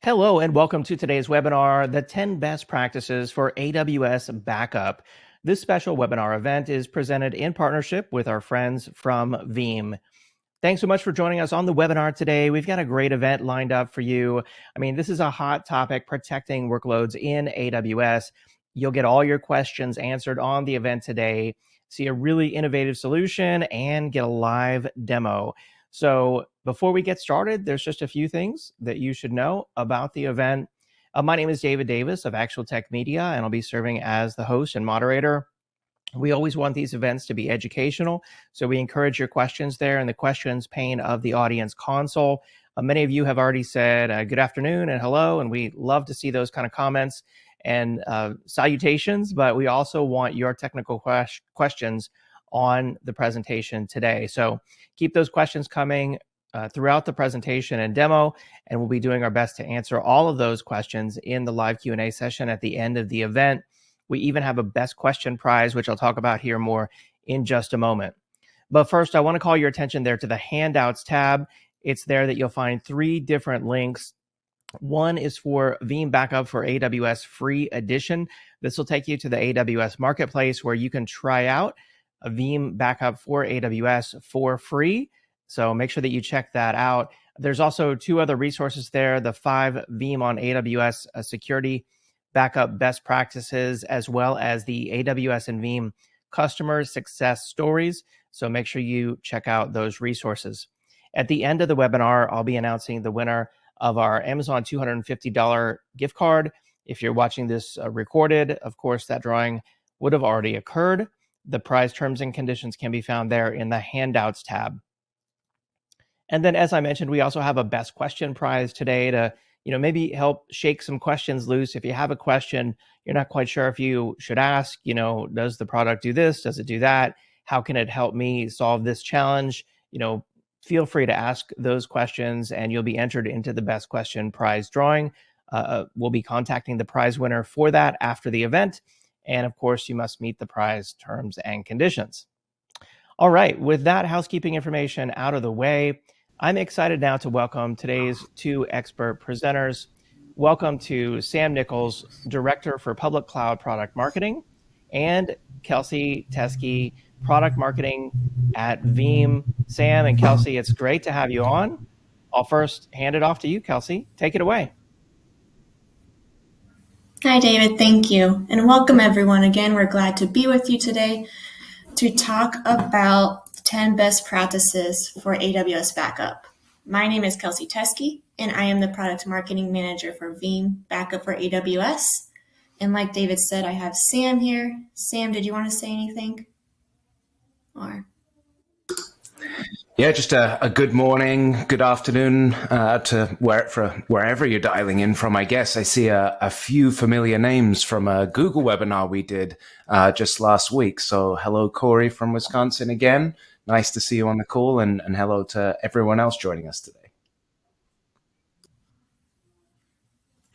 Hello and welcome to today's webinar, The 10 Best Practices for AWS Backup. This special webinar event is presented in partnership with our friends from Veeam. Thanks so much for joining us on the webinar today. We've got a great event lined up for you. This is a hot topic, protecting workloads in AWS. You'll get all your questions answered on the event today, see a really innovative solution, and get a live demo. So before we get started, there's just a few things that you should know about the event. My name is David Davis of Actual Tech Media, and I'll be serving as the host and moderator. We always want these events to be educational, so we encourage your questions there in the questions pane of the audience console. Many of you have already said good afternoon and hello, and we love to see those kind of comments and salutations, but we also want your technical questions on the presentation today. So keep those questions coming throughout the presentation and demo, and we'll be doing our best to answer all of those questions in the live Q&A session at the end of the event. We even have a best question prize, which I'll talk about here more in just a moment. But first, I want to call your attention there to the handouts tab. It's there that you'll find 3 different links. One is for Veeam Backup for AWS Free Edition. This will take you to the AWS Marketplace where you can try out a Veeam Backup for AWS for free. So make sure that you check that out. There's also 2 other resources there, the 5 Veeam on AWS security backup best practices, as well as the AWS and Veeam customer success stories. So make sure you check out those resources. At the end of the webinar, I'll be announcing the winner of our Amazon $250 gift card. If you're watching this recorded, of course, that drawing would have already occurred. The prize terms and conditions can be found there in the handouts tab. And then, as I mentioned, we also have a best question prize today to maybe help shake some questions loose. If you have a question, you're not quite sure if you should ask, does the product do this? Does it do that? How can it help me solve this challenge? Feel free to ask those questions and you'll be entered into the best question prize drawing. We'll be contacting the prize winner for that after the event. And of course, you must meet the prize terms and conditions. All right, with that housekeeping information out of the way, I'm excited now to welcome today's 2 expert presenters. Welcome to Sam Nichols, Director for Public Cloud Product Marketing, and Kelsey Teskey, Product Marketing at Veeam. Sam and Kelsey, it's great to have you on. I'll first hand it off to you, Kelsey. Take it away. Hi, David. Thank you. And welcome, everyone. Again, we're glad to be with you today to talk about 10 best practices for AWS Backup. My name is Kelsey Teskey, and I am the Product Marketing Manager for Veeam Backup for AWS. And like David said, I have Sam here. Sam, did you want to say anything? Yeah, just a good morning, good afternoon to wherever you're dialing in from, I guess. I see a few familiar names from a Google webinar we did just last week. So hello, Corey from Wisconsin again. Nice to see you on the call, and hello to everyone else joining us today.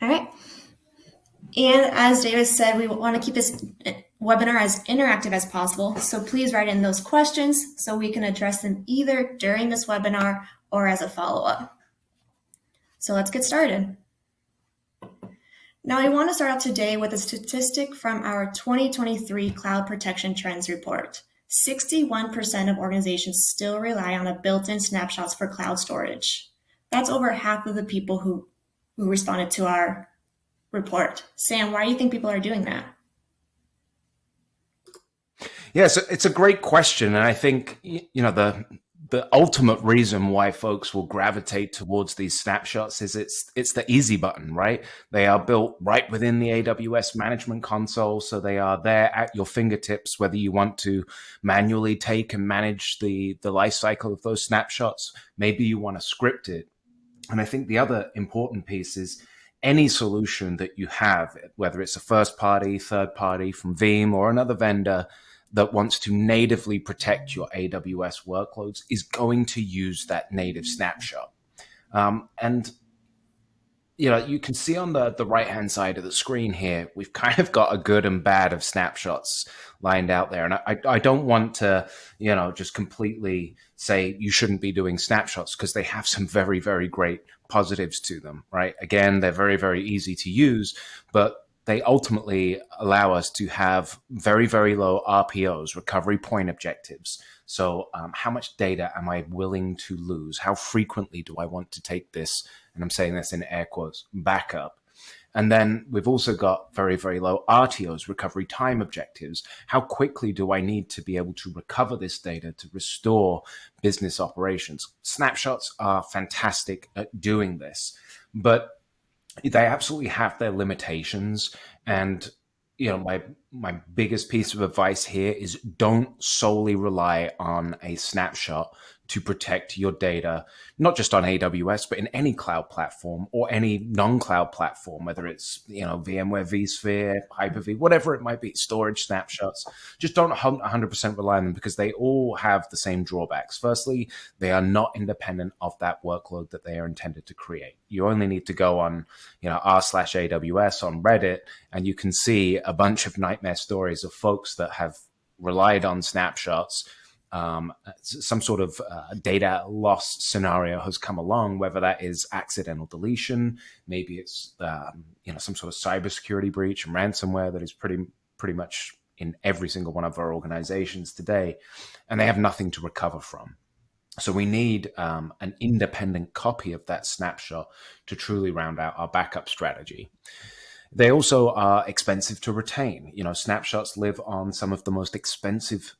All right. And as David said, we want to keep this webinar as interactive as possible. So please write in those questions so we can address them either during this webinar or as a follow-up. So let's get started. Now, I want to start out today with a statistic from our 2023 Cloud Protection Trends Report. 61% of organizations still rely on a built-in snapshots for cloud storage. That's over half of the people who responded to our report. Sam, why do you think people are doing that? Yeah, so it's a great question. And I think, the ultimate reason why folks will gravitate towards these snapshots is it's the easy button, right? They are built right within the AWS management console. So they are there at your fingertips, whether you want to manually take and manage the life cycle of those snapshots. Maybe you want to script it. And I think the other important piece is any solution that you have, whether it's a first party, third party from Veeam or another vendor that wants to natively protect your AWS workloads, is going to use that native snapshot. And you can see on the right-hand side of the screen here, we've kind of got a good and bad of snapshots lined out there. And I don't want to, just completely say you shouldn't be doing snapshots, because they have some very, very great positives to them, right? Again, they're very, very easy to use, but they ultimately allow us to have very, very low RPOs, recovery point objectives. So how much data am I willing to lose? How frequently do I want to take this? And I'm saying this in air quotes, backup. And then we've also got very, very low RTOs, recovery time objectives. How quickly do I need to be able to recover this data to restore business operations? Snapshots are fantastic at doing this, but they absolutely have their limitations. And my biggest piece of advice here is don't solely rely on a snapshot to protect your data, not just on AWS, but in any cloud platform or any non-cloud platform, whether it's, VMware, vSphere, Hyper-V, whatever it might be, storage snapshots. Just don't 100% rely on them because they all have the same drawbacks. Firstly, they are not independent of that workload that they are intended to create. You only need to go on, r/AWS on Reddit, and you can see a bunch of nightmare stories of folks that have relied on snapshots. Some sort of data loss scenario has come along, whether that is accidental deletion, maybe it's some sort of cybersecurity breach and ransomware that is pretty much in every single one of our organizations today, and they have nothing to recover from. So we need an independent copy of that snapshot to truly round out our backup strategy. They also are expensive to retain. Snapshots live on some of the most expensive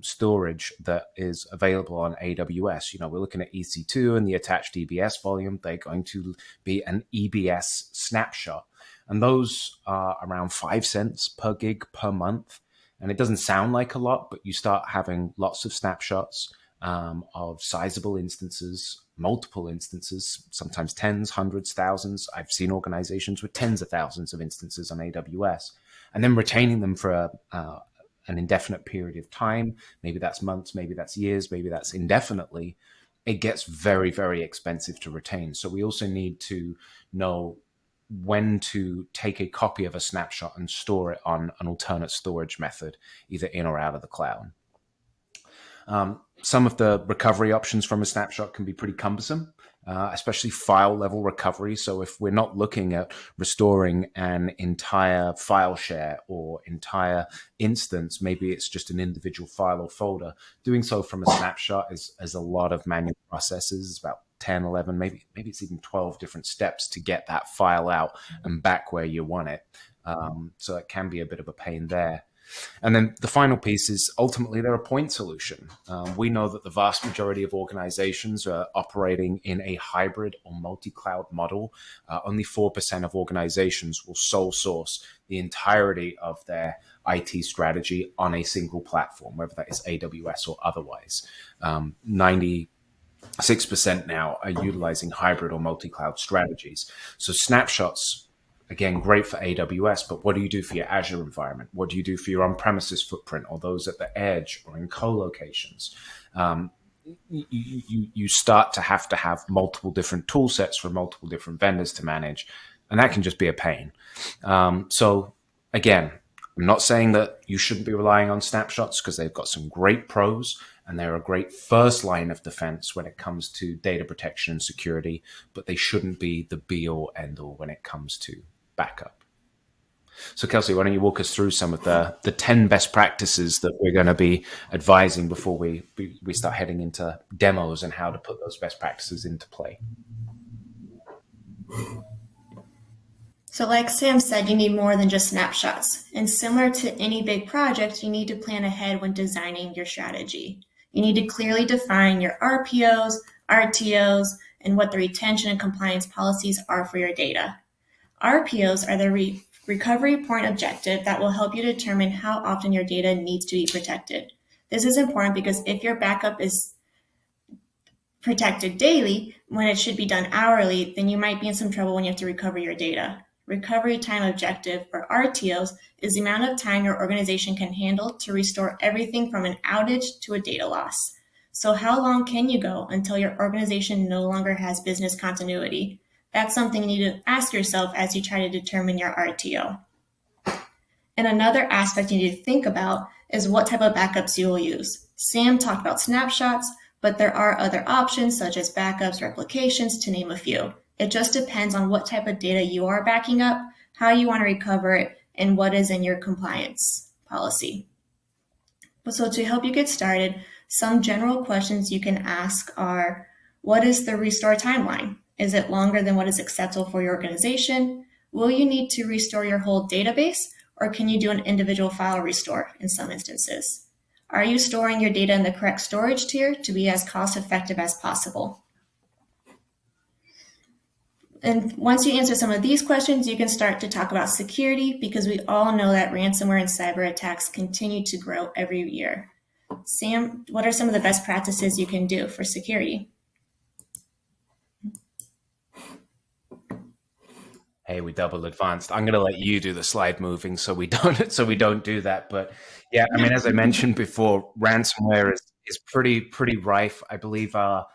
storage that is available on AWS. We're looking at EC2 and the attached EBS volume. They're going to be an EBS snapshot. And those are around 5 cents per gig per month. And it doesn't sound like a lot, but you start having lots of snapshots of sizable instances, multiple instances, sometimes tens, hundreds, thousands. I've seen organizations with tens of thousands of instances on AWS, and then retaining them for an indefinite period of time. Maybe that's months, maybe that's years, maybe that's indefinitely. It gets very, very expensive to retain. So we also need to know when to take a copy of a snapshot and store it on an alternate storage method, either in or out of the cloud. Some of the recovery options from a snapshot can be pretty cumbersome, especially file level recovery. So if we're not looking at restoring an entire file share or entire instance, maybe it's just an individual file or folder. Doing so from a snapshot is a lot of manual processes. It's about 10, 11, maybe it's even 12 different steps to get that file out and back where you want it. So it can be a bit of a pain there. And then the final piece is ultimately they're a point solution. We know that the vast majority of organizations are operating in a hybrid or multi-cloud model. Only 4% of organizations will sole source the entirety of their IT strategy on a single platform, whether that is AWS or otherwise. 96% now are utilizing hybrid or multi-cloud strategies. So snapshots, again, great for AWS, but what do you do for your Azure environment? What do you do for your on-premises footprint or those at the edge or in co-locations? You start to have multiple different tool sets for multiple different vendors to manage, and that can just be a pain. So again, I'm not saying that you shouldn't be relying on snapshots because they've got some great pros and they're a great first line of defense when it comes to data protection and security, but they shouldn't be the be-all, end-all when it comes to backup. So Kelsey, why don't you walk us through some of the 10 best practices that we're going to be advising before we start heading into demos and how to put those best practices into play. So like Sam said, you need more than just snapshots. And similar to any big project, you need to plan ahead when designing your strategy. You need to clearly define your RPOs, RTOs, and what the retention and compliance policies are for your data. RPOs are the recovery point objective that will help you determine how often your data needs to be protected. This is important because if your backup is protected daily when it should be done hourly, then you might be in some trouble when you have to recover your data. Recovery time objective, or RTOs, is the amount of time your organization can handle to restore everything from an outage to a data loss. So how long can you go until your organization no longer has business continuity? That's something you need to ask yourself as you try to determine your RTO. And another aspect you need to think about is what type of backups you will use. Sam talked about snapshots, but there are other options such as backups, replications, to name a few. It just depends on what type of data you are backing up, how you want to recover it, and what is in your compliance policy. So to help you get started, some general questions you can ask are, what is the restore timeline? Is it longer than what is acceptable for your organization? Will you need to restore your whole database, or can you do an individual file restore in some instances? Are you storing your data in the correct storage tier to be as cost effective as possible? And once you answer some of these questions, you can start to talk about security, because we all know that ransomware and cyber attacks continue to grow every year. Sam, what are some of the best practices you can do for security? Hey, we double advanced. I'm going to let you do the slide moving so we don't do that. But yeah, I mean, as I mentioned before, ransomware is pretty rife. I believe our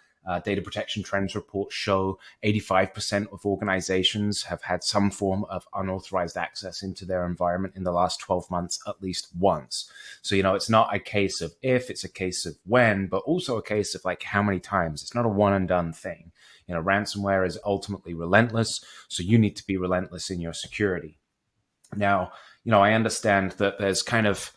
data protection trends reports show 85% of organizations have had some form of unauthorized access into their environment in the last 12 months, at least once. So, it's not a case of if, it's a case of when, but also a case of like how many times. It's not a one and done thing. Ransomware is ultimately relentless, so you need to be relentless in your security. Now, I understand that there's kind of,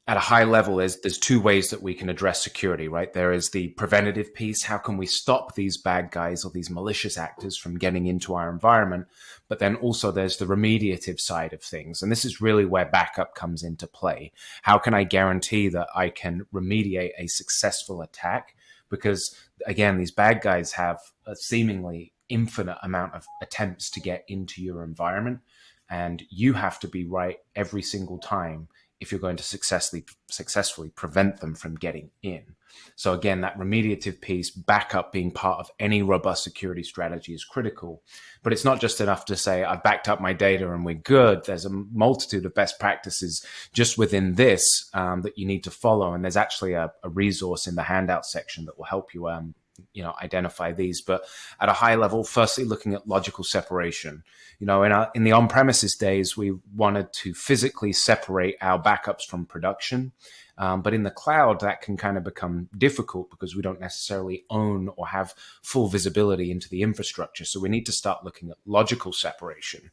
at a high level, there's two ways that we can address security, right? There is the preventative piece. How can we stop these bad guys or these malicious actors from getting into our environment? But then also there's the remediative side of things. And this is really where backup comes into play. How can I guarantee that I can remediate a successful attack? Because again, these bad guys have a seemingly infinite amount of attempts to get into your environment, and you have to be right every single time if you're going to successfully prevent them from getting in. So again, that remediative piece, backup being part of any robust security strategy, is critical. But it's not just enough to say, I've backed up my data and we're good. There's a multitude of best practices just within this that you need to follow. And there's actually a resource in the handout section that will help you identify these. But at a high level, firstly, looking at logical separation. In the on-premises days, we wanted to physically separate our backups from production. But in the cloud, that can kind of become difficult because we don't necessarily own or have full visibility into the infrastructure. So we need to start looking at logical separation.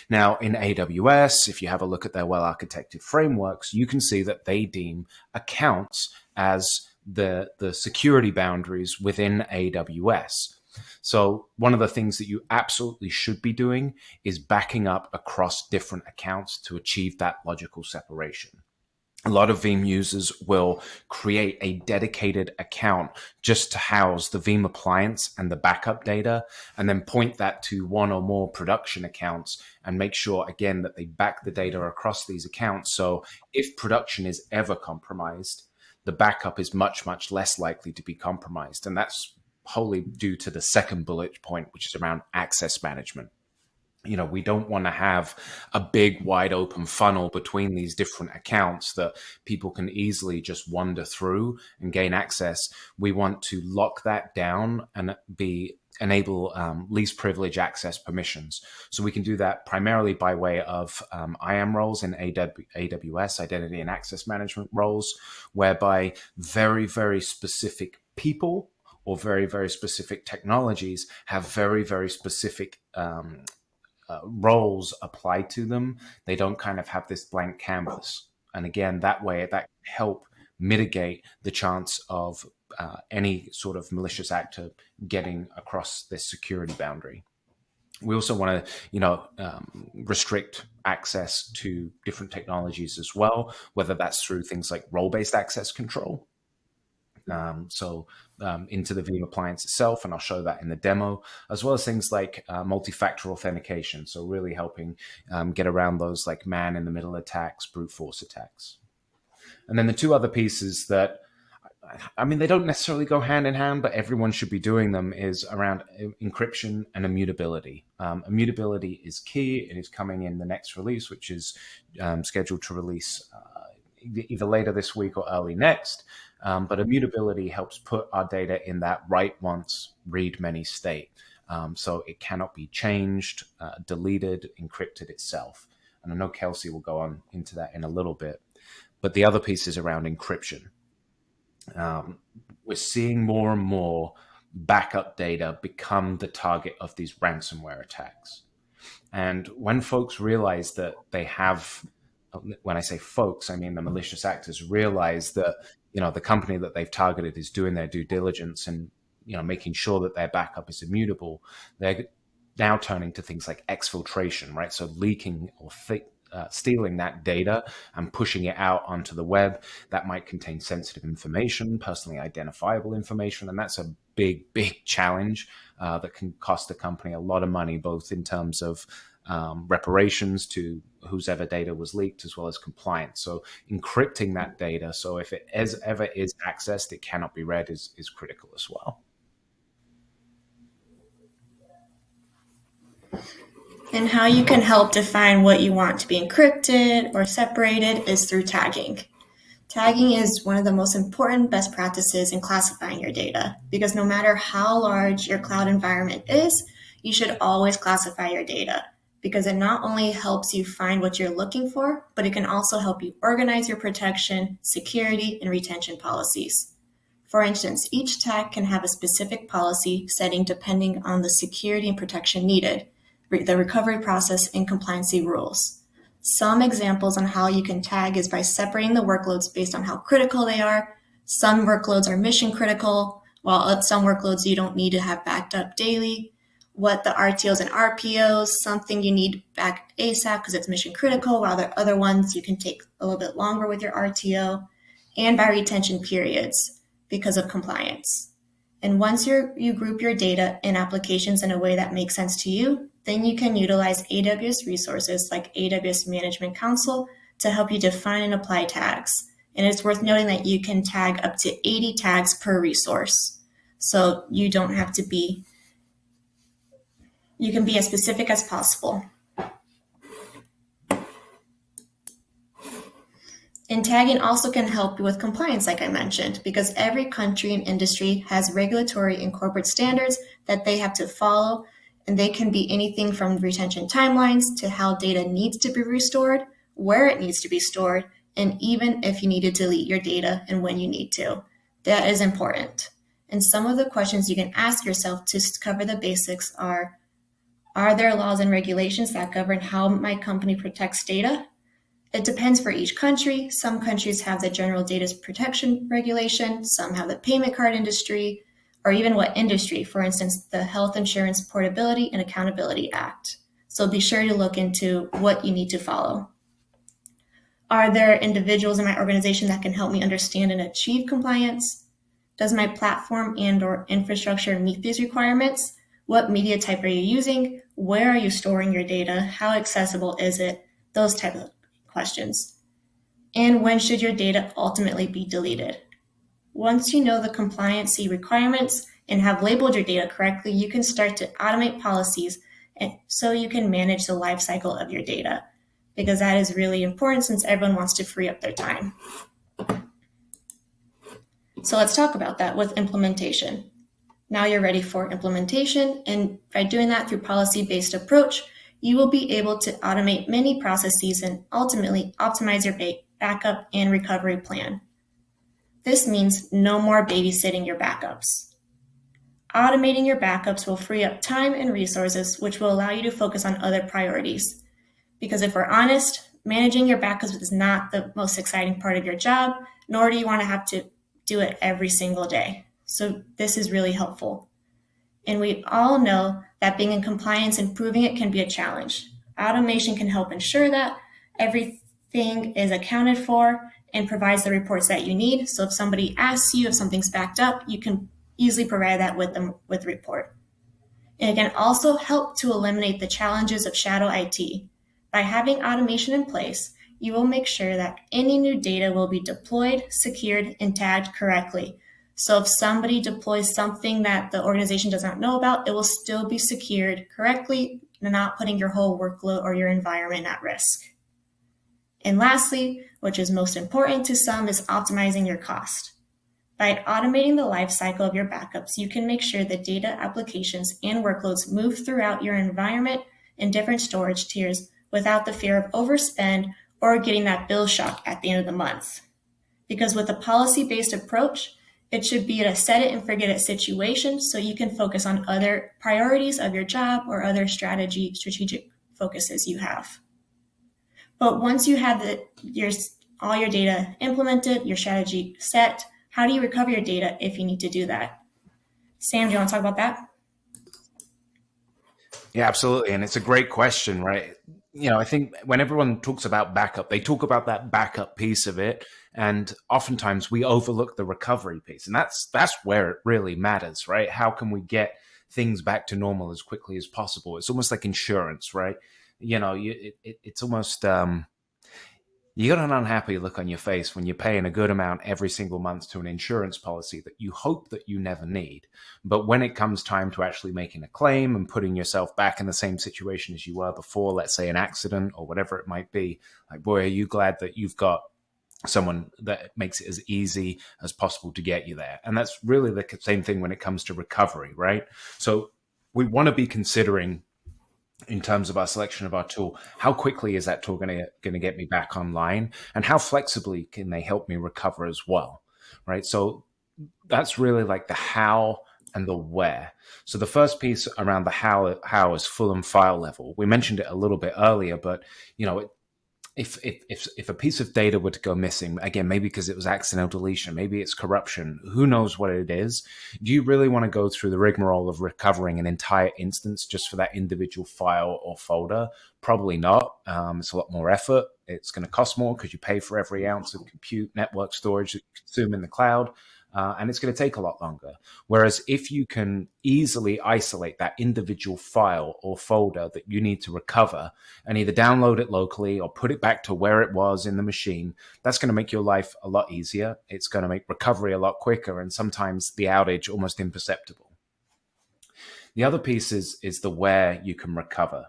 Now, in AWS, if you have a look at their well-architected frameworks, you can see that they deem accounts as the security boundaries within AWS. So one of the things that you absolutely should be doing is backing up across different accounts to achieve that logical separation. A lot of Veeam users will create a dedicated account just to house the Veeam appliance and the backup data, and then point that to one or more production accounts and make sure, again, that they back the data across these accounts. So if production is ever compromised, the backup is much, much less likely to be compromised. And that's wholly due to the second bullet point, which is around access management. We don't want to have a big, wide open funnel between these different accounts that people can easily just wander through and gain access. We want to lock that down and enable least privilege access permissions. So we can do that primarily by way of IAM roles in AWS, identity and access management roles, whereby very, very specific people or very, very specific technologies have very, very specific roles applied to them. They don't kind of have this blank canvas. And again, that way, that can help mitigate the chance of any sort of malicious actor getting across this security boundary. We also want to, restrict access to different technologies as well, whether that's through things like role-based access control. Into the Veeam appliance itself, and I'll show that in the demo, as well as things like multi-factor authentication. So really helping get around those like man-in-the-middle attacks, brute force attacks. And then the two other pieces that, they don't necessarily go hand in hand, but everyone should be doing them, is around encryption and immutability. Immutability is key. It is coming in the next release, which is scheduled to release either later this week or early next. But immutability helps put our data in that write once, read many state. So it cannot be changed, deleted, encrypted itself. And I know Kelsey will go on into that in a little bit. But the other piece is around encryption. We're seeing more and more backup data become the target of these ransomware attacks. And when folks realize that they have, when I say folks, I mean the malicious actors realize that, the company that they've targeted is doing their due diligence and, making sure that their backup is immutable, they're now turning to things like exfiltration, right? So leaking or stealing that data and pushing it out onto the web. That might contain sensitive information, personally identifiable information, and that's a big, big challenge that can cost the company a lot of money, both in terms of reparations to whose ever data was leaked, as well as compliance. So encrypting that data, so if it ever is accessed, it cannot be read, is critical as well. And how you can help define what you want to be encrypted or separated is through tagging. Tagging is one of the most important best practices in classifying your data, because no matter how large your cloud environment is, you should always classify your data, because it not only helps you find what you're looking for, but it can also help you organize your protection, security, and retention policies. For instance, each tag can have a specific policy setting depending on the security and protection needed, the recovery process, and compliancy rules. Some examples on how you can tag is by separating the workloads based on how critical they are. Some workloads are mission critical, while some workloads you don't need to have backed up daily. What the RTOs and RPOs, something you need back ASAP because it's mission critical, while the other ones you can take a little bit longer with your RTO, and by retention periods because of compliance. And once you group your data and applications in a way that makes sense to you, then you can utilize AWS resources like AWS Management Console to help you define and apply tags. And it's worth noting that you can tag up to 80 tags per resource. So you don't have to you can be as specific as possible. And tagging also can help you with compliance, like I mentioned, because every country and industry has regulatory and corporate standards that they have to follow, and they can be anything from retention timelines to how data needs to be restored, where it needs to be stored, and even if you need to delete your data and when you need to. That is important. And some of the questions you can ask yourself to cover the basics are there laws and regulations that govern how my company protects data? It depends for each country. Some countries have the General Data Protection Regulation, some have the payment card industry, or even what industry, for instance, the Health Insurance Portability and Accountability Act. So be sure to look into what you need to follow. Are there individuals in my organization that can help me understand and achieve compliance? Does my platform and/or infrastructure meet these requirements? What media type are you using? Where are you storing your data? How accessible is it? Those type of questions. And when should your data ultimately be deleted? Once you know the compliancy requirements and have labeled your data correctly, you can start to automate policies so you can manage the life cycle of your data, because that is really important since everyone wants to free up their time. So let's talk about that with implementation. Now you're ready for implementation, and by doing that through policy-based approach, you will be able to automate many processes and ultimately optimize your backup and recovery plan. This means no more babysitting your backups. Automating your backups will free up time and resources, which will allow you to focus on other priorities. Because if we're honest, managing your backups is not the most exciting part of your job, nor do you want to have to do it every single day. So this is really helpful. And we all know that being in compliance and proving it can be a challenge. Automation can help ensure that everything is accounted for and provides the reports that you need. So if somebody asks you if something's backed up, you can easily provide that with them with the report. And it can also help to eliminate the challenges of shadow IT. By having automation in place, you will make sure that any new data will be deployed, secured, and tagged correctly. So if somebody deploys something that the organization does not know about, it will still be secured correctly, not putting your whole workload or your environment at risk. And lastly, which is most important to some, is optimizing your cost. By automating the life cycle of your backups, you can make sure the data applications and workloads move throughout your environment in different storage tiers without the fear of overspend or getting that bill shock at the end of the month. Because with a policy-based approach, It should be a set it and forget it situation so you can focus on other priorities of your job or other strategic focuses you have. But once you have all your data implemented, your strategy set, how do you recover your data if you need to do that? Sam, do you want to talk about that? Yeah, absolutely. And it's a great question, right? I think when everyone talks about backup, they talk about that backup piece of it. And oftentimes we overlook the recovery piece. And that's where it really matters, right? How can we get things back to normal as quickly as possible? It's almost like insurance, right? It's almost you got an unhappy look on your face when you're paying a good amount every single month to an insurance policy that you hope that you never need. But when it comes time to actually making a claim and putting yourself back in the same situation as you were before, let's say an accident or whatever it might be, like, boy, are you glad that you've got someone that makes it as easy as possible to get you there. And that's really the same thing when it comes to recovery, right? So we want to be considering, in terms of our selection of our tool, how quickly is that tool going to get me back online, and how flexibly can they help me recover as well, right? So that's really like the how and the where. So the first piece around the how is full and file level. We mentioned it a little bit earlier, but if a piece of data were to go missing, again, maybe because it was accidental deletion, maybe it's corruption, who knows what it is, do you really want to go through the rigmarole of recovering an entire instance just for that individual file or folder? Probably not. It's a lot more effort. It's going to cost more because you pay for every ounce of compute, network storage that you consume in the cloud. And it's going to take a lot longer. Whereas if you can easily isolate that individual file or folder that you need to recover and either download it locally or put it back to where it was in the machine, that's going to make your life a lot easier. It's going to make recovery a lot quicker, and sometimes the outage almost imperceptible. The other piece is the where you can recover.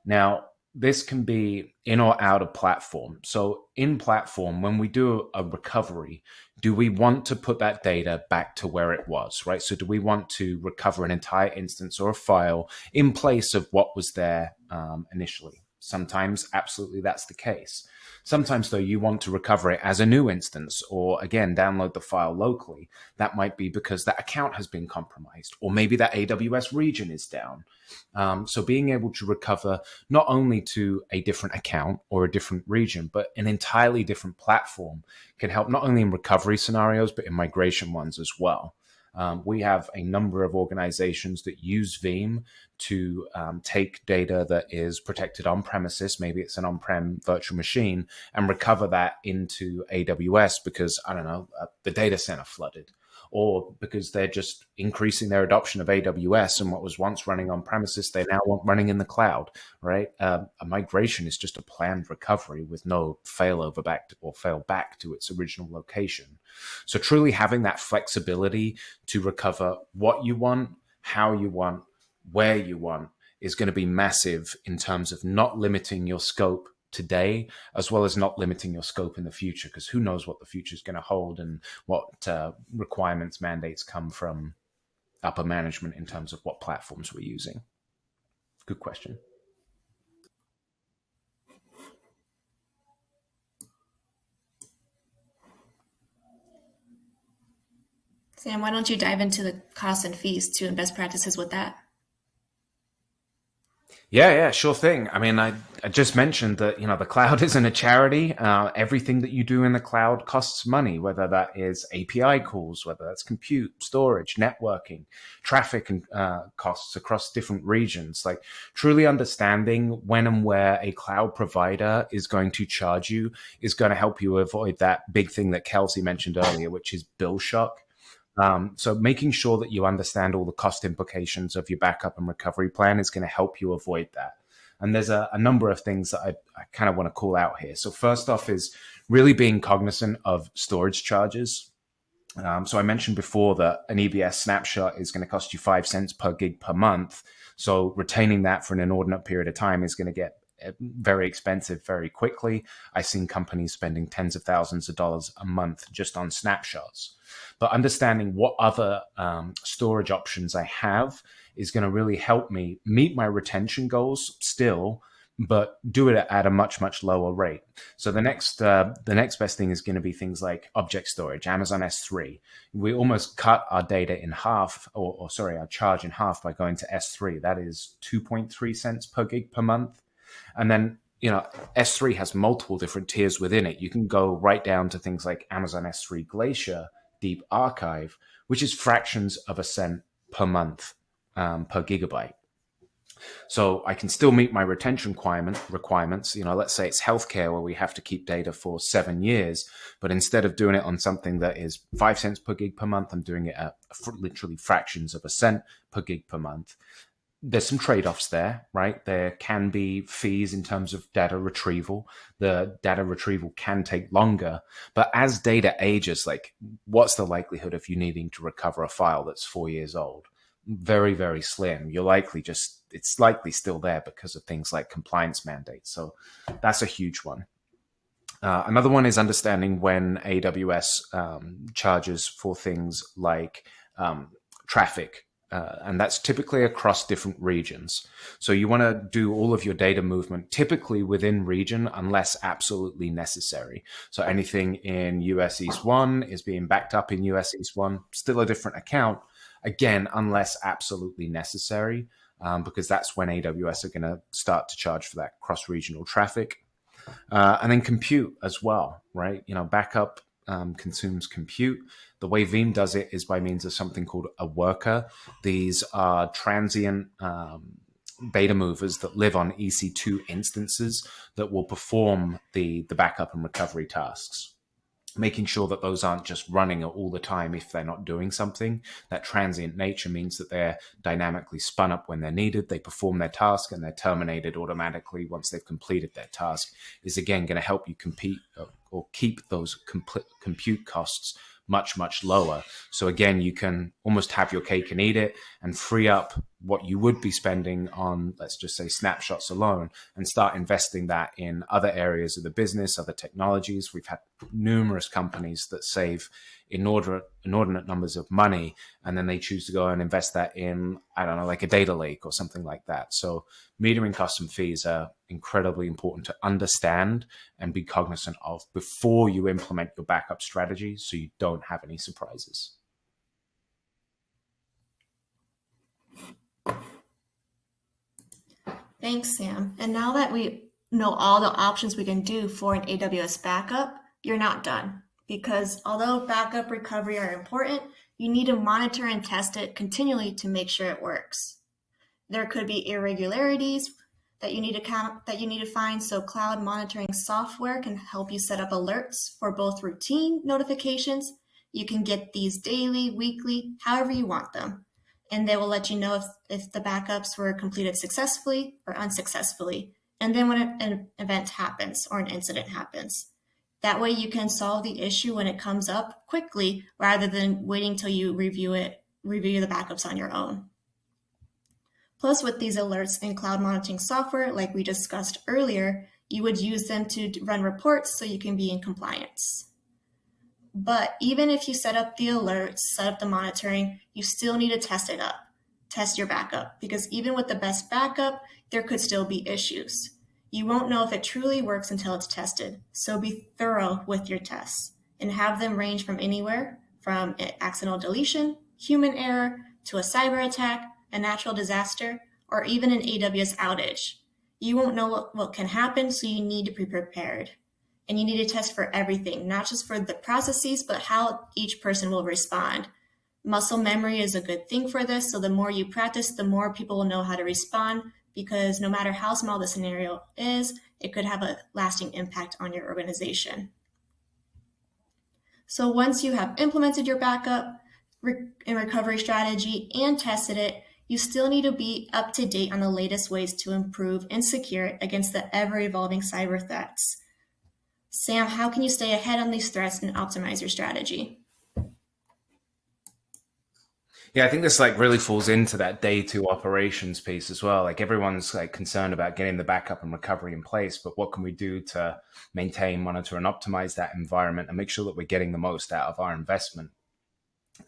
Now, this can be in or out of platform. So in platform, when we do a recovery, do we want to put that data back to where it was, right? So do we want to recover an entire instance or a file in place of what was there initially? Sometimes, absolutely, that's the case. Sometimes, though, you want to recover it as a new instance or, again, download the file locally. That might be because that account has been compromised, or maybe that AWS region is down. So being able to recover not only to a different account or a different region, but an entirely different platform can help not only in recovery scenarios, but in migration ones as well. We have a number of organizations that use Veeam to take data that is protected on premises, maybe it's an on-prem virtual machine, and recover that into AWS because, I don't know, the data center flooded, or because they're just increasing their adoption of AWS, and what was once running on premises, they now want running in the cloud, right? A migration is just a planned recovery with no failover back or fail back to its original location. So truly having that flexibility to recover what you want, how you want, where you want is going to be massive in terms of not limiting your scope today, as well as not limiting your scope in the future, because who knows what the future is going to hold and what requirements, mandates come from upper management in terms of what platforms we're using. Good question. Sam, why don't you dive into the costs and fees too and best practices with that? Yeah, sure thing. I mean, I just mentioned that, the cloud isn't a charity. Everything that you do in the cloud costs money, whether that is API calls, whether that's compute, storage, networking, traffic, and costs across different regions. Like truly understanding when and where a cloud provider is going to charge you is going to help you avoid that big thing that Kelsey mentioned earlier, which is bill shock. So making sure that you understand all the cost implications of your backup and recovery plan is going to help you avoid that. And there's a number of things that I kind of want to call out here. So first off is really being cognizant of storage charges. So I mentioned before that an EBS snapshot is going to cost you 5 cents per gig per month. So retaining that for an inordinate period of time is going to get very expensive very quickly. I've seen companies spending tens of thousands of dollars a month just on snapshots. But understanding what other storage options I have is going to really help me meet my retention goals still, but do it at a much, much lower rate. So the next best thing is going to be things like object storage, Amazon S3. We almost cut our data in half, or sorry, our charge in half by going to S3. That is 2.3 cents per gig per month. And then, S3 has multiple different tiers within it. You can go right down to things like Amazon S3 Glacier, Deep Archive, which is fractions of a cent per month per gigabyte. So I can still meet my retention requirements. Let's say it's healthcare where we have to keep data for 7 years, but instead of doing it on something that is 5 cents per gig per month, I'm doing it at literally fractions of a cent per gig per month. There's some trade-offs there, right? There can be fees in terms of data retrieval. The data retrieval can take longer, but as data ages, like what's the likelihood of you needing to recover a file that's 4 years old? Very, very slim. It's likely still there because of things like compliance mandates. So that's a huge one. Another one is understanding when AWS charges for things like traffic. And that's typically across different regions. So you want to do all of your data movement typically within region unless absolutely necessary. So anything in US East 1 is being backed up in US East 1, still a different account. Again, unless absolutely necessary, because that's when AWS are going to start to charge for that cross-regional traffic. And then compute as well, right? Backup consumes compute. The way Veeam does it is by means of something called a worker. These are transient beta movers that live on EC2 instances that will perform the backup and recovery tasks, making sure that those aren't just running all the time if they're not doing something. That transient nature means that they're dynamically spun up when they're needed. They perform their task and they're terminated automatically once they've completed their task. Is again going to help you compete or keep those compute costs much, much lower. So again, you can almost have your cake and eat it and free up what you would be spending on, let's just say, snapshots alone, and start investing that in other areas of the business, other technologies. We've had numerous companies that save inordinate numbers of money, and then they choose to go and invest that in, I don't know, like a data lake or something like that. So metering costs and fees are incredibly important to understand and be cognizant of before you implement your backup strategy so you don't have any surprises. Thanks, Sam. And now that we know all the options we can do for an AWS backup, you're not done. Because although backup recovery are important, you need to monitor and test it continually to make sure it works. There could be irregularities that you need to find, so cloud monitoring software can help you set up alerts for both routine notifications. You can get these daily, weekly, however you want them. And they will let you know if the backups were completed successfully or unsuccessfully. And then when an event happens or an incident happens. That way you can solve the issue when it comes up quickly rather than waiting till you review the backups on your own. Plus, with these alerts and cloud monitoring software, like we discussed earlier, you would use them to run reports so you can be in compliance. But even if you set up the alerts, set up the monitoring, you still need to test your backup, because even with the best backup, there could still be issues. You won't know if it truly works until it's tested. So be thorough with your tests and have them range from anywhere from accidental deletion, human error, to a cyber attack, a natural disaster, or even an AWS outage. You won't know what can happen, so you need to be prepared. And you need to test for everything, not just for the processes, but how each person will respond. Muscle memory is a good thing for this, so the more you practice, the more people will know how to respond, because no matter how small the scenario is, it could have a lasting impact on your organization. So once you have implemented your backup and recovery strategy and tested it, you still need to be up to date on the latest ways to improve and secure it against the ever-evolving cyber threats. Sam, how can you stay ahead on these threats and optimize your strategy? Yeah, I think this really falls into that day two operations piece as well. Everyone's concerned about getting the backup and recovery in place, but what can we do to maintain, monitor, and optimize that environment and make sure that we're getting the most out of our investment?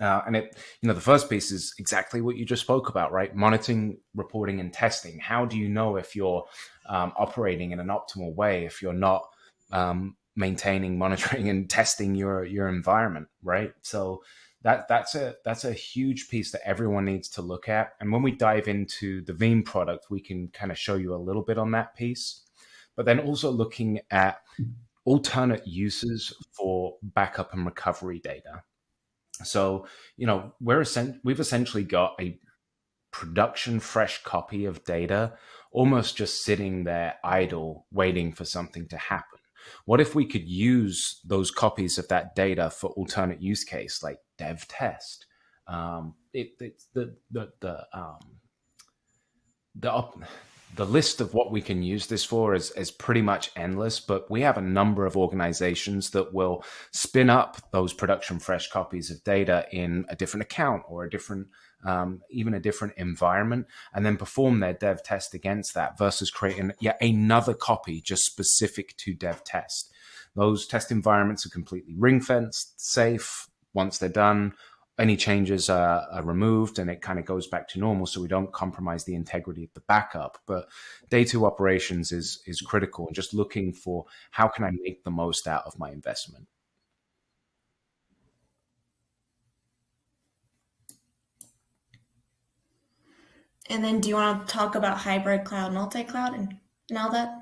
And the first piece is exactly what you just spoke about, right? Monitoring, reporting, and testing. How do you know if you're operating in an optimal way if you're not maintaining, monitoring, and testing your environment, right? So that's a huge piece that everyone needs to look at. And when we dive into the Veeam product, we can kind of show you a little bit on that piece, but then also looking at alternate uses for backup and recovery data. So, we've essentially got a production fresh copy of data almost just sitting there idle, waiting for something to happen. What if we could use those copies of that data for alternate use case, like dev test? It's the list of what we can use this for is pretty much endless, but we have a number of organizations that will spin up those production fresh copies of data in a different account or a different, even a different environment, and then perform their dev test against that versus creating yet another copy just specific to dev test. Those test environments are completely ring fenced, safe. Once they're done, any changes are removed and it kind of goes back to normal, so we don't compromise the integrity of the backup. But day two operations is critical, and just looking for how can I make the most out of my investment. And then do you want to talk about hybrid cloud, multi-cloud and all that?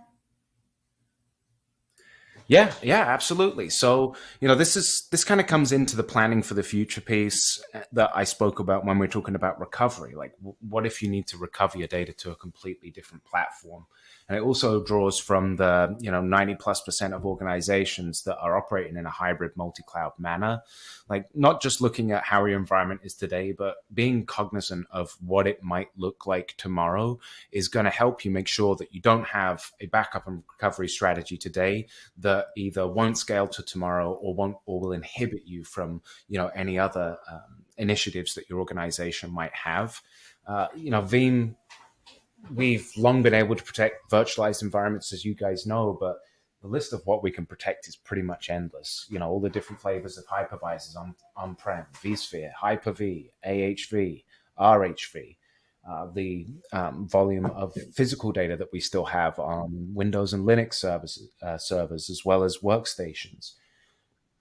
Yeah, absolutely. So, this kind of comes into the planning for the future piece that I spoke about when we're talking about recovery. Like, what if you need to recover your data to a completely different platform? And it also draws from the, 90+% of organizations that are operating in a hybrid multi-cloud manner. Like, not just looking at how your environment is today, but being cognizant of what it might look like tomorrow is going to help you make sure that you don't have a backup and recovery strategy today that either won't scale to tomorrow or will inhibit you from any other initiatives that your organization might have. Veeam, we've long been able to protect virtualized environments, as you guys know, but the list of what we can protect is pretty much endless. All the different flavors of hypervisors on-prem, vSphere, Hyper-V, AHV, RHV, the volume of physical data that we still have on Windows and Linux servers, as well as workstations.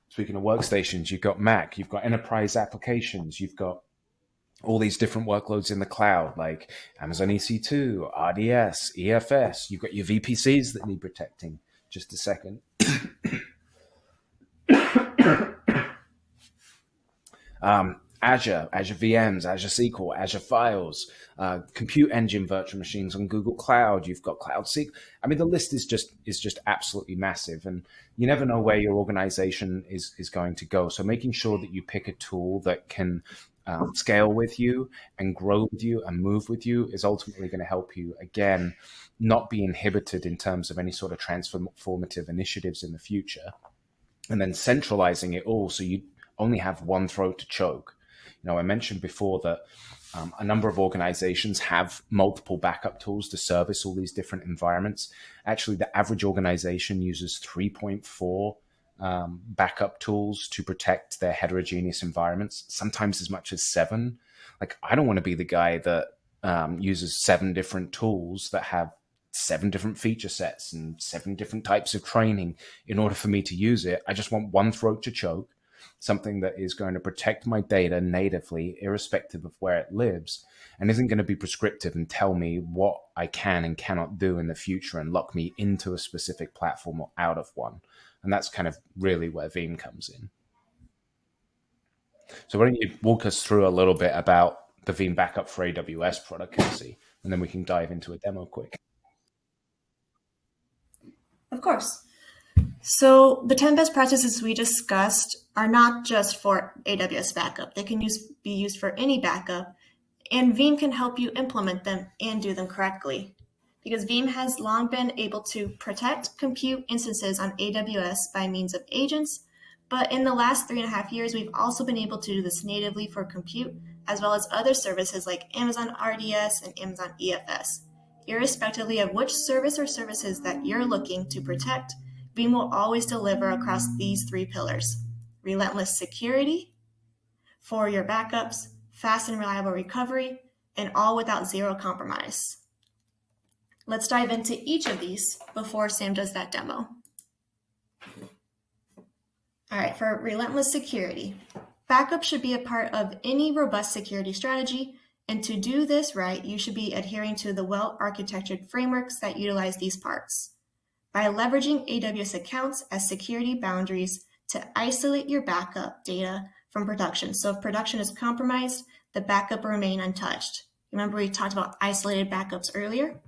Speaking of workstations, you've got Mac, you've got enterprise applications, you've got all these different workloads in the cloud, like Amazon EC2, RDS, EFS. You've got your VPCs that need protecting. Just a second. Azure VMs, Azure SQL, Azure Files, Compute Engine virtual machines on Google Cloud. You've got Cloud SQL. I mean, the list is just absolutely massive, and you never know where your organization is going to go. So making sure that you pick a tool that can scale with you and grow with you and move with you is ultimately going to help you, again, not be inhibited in terms of any sort of transformative initiatives in the future. And then centralizing it all so you only have one throat to choke. I mentioned before that a number of organizations have multiple backup tools to service all these different environments. Actually, the average organization uses 3.4 backup tools to protect their heterogeneous environments, sometimes as much as 7. Like, I don't want to be the guy that uses 7 different tools that have 7 different feature sets and 7 different types of training in order for me to use it. I just want one throat to choke, something that is going to protect my data natively, irrespective of where it lives, and isn't going to be prescriptive and tell me what I can and cannot do in the future and lock me into a specific platform or out of one. And that's kind of really where Veeam comes in. So why don't you walk us through a little bit about the Veeam backup for AWS product, Kelsey, and then we can dive into a demo quick. Of course. So the 10 best practices we discussed are not just for AWS backup. They can be used for any backup, and Veeam can help you implement them and do them correctly. Because Veeam has long been able to protect compute instances on AWS by means of agents, but in the last 3.5 years, we've also been able to do this natively for compute, as well as other services like Amazon RDS and Amazon EFS. Irrespectively of which service or services that you're looking to protect, Veeam will always deliver across these 3 pillars: relentless security, for your backups, fast and reliable recovery, and all without zero compromise. Let's dive into each of these before Sam does that demo. All right, for relentless security, backup should be a part of any robust security strategy, and to do this right, you should be adhering to the well-architectured frameworks that utilize these parts. By leveraging AWS accounts as security boundaries to isolate your backup data from production. So if production is compromised, the backup will remain untouched. Remember we talked about isolated backups earlier?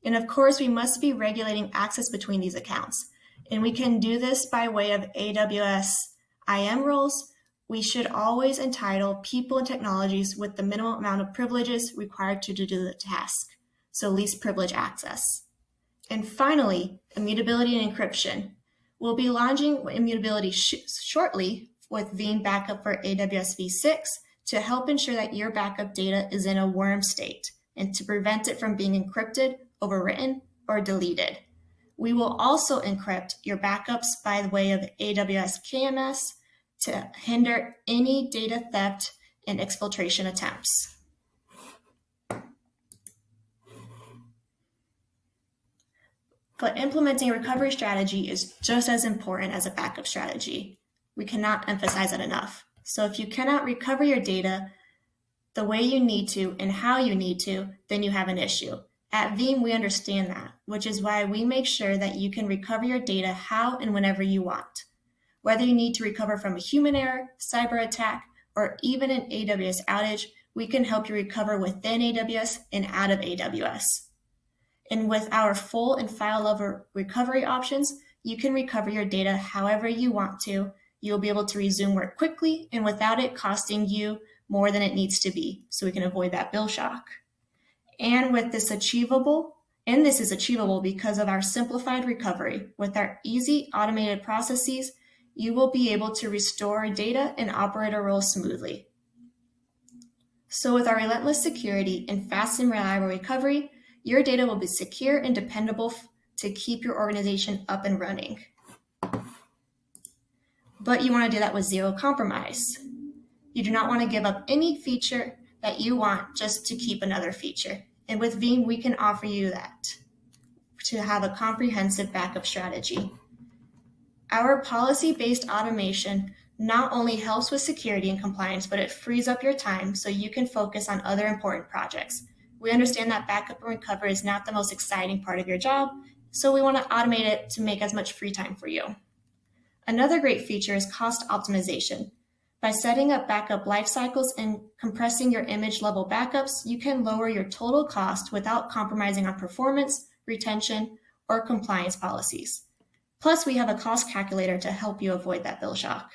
And of course, we must be regulating access between these accounts. And we can do this by way of AWS IAM roles. We should always entitle people and technologies with the minimum amount of privileges required to do the task, so least privilege access. And finally, immutability and encryption. We'll be launching immutability shortly with Veeam Backup for AWS v6 to help ensure that your backup data is in a worm state and to prevent it from being encrypted, overwritten, or deleted. We will also encrypt your backups by the way of AWS KMS to hinder any data theft and exfiltration attempts. But implementing a recovery strategy is just as important as a backup strategy. We cannot emphasize it enough. So if you cannot recover your data the way you need to and how you need to, then you have an issue. At Veeam, we understand that, which is why we make sure that you can recover your data how and whenever you want. Whether you need to recover from a human error, cyber attack, or even an AWS outage, we can help you recover within AWS and out of AWS. And with our full and file level recovery options, you can recover your data however you want to. You'll be able to resume work quickly and without it costing you more than it needs to be, so we can avoid that bill shock. And with this achievable, and this is achievable because of our simplified recovery. With our easy automated processes, you will be able to restore data and operator roles smoothly. So with our relentless security and fast and reliable recovery, your data will be secure and dependable to keep your organization up and running. But you want to do that with zero compromise. You do not want to give up any feature that you want just to keep another feature. And with Veeam, we can offer you that to have a comprehensive backup strategy. Our policy-based automation not only helps with security and compliance, but it frees up your time so you can focus on other important projects. We understand that backup and recovery is not the most exciting part of your job, so we want to automate it to make as much free time for you. Another great feature is cost optimization. By setting up backup life cycles and compressing your image level backups, you can lower your total cost without compromising on performance, retention, or compliance policies. Plus, we have a cost calculator to help you avoid that bill shock.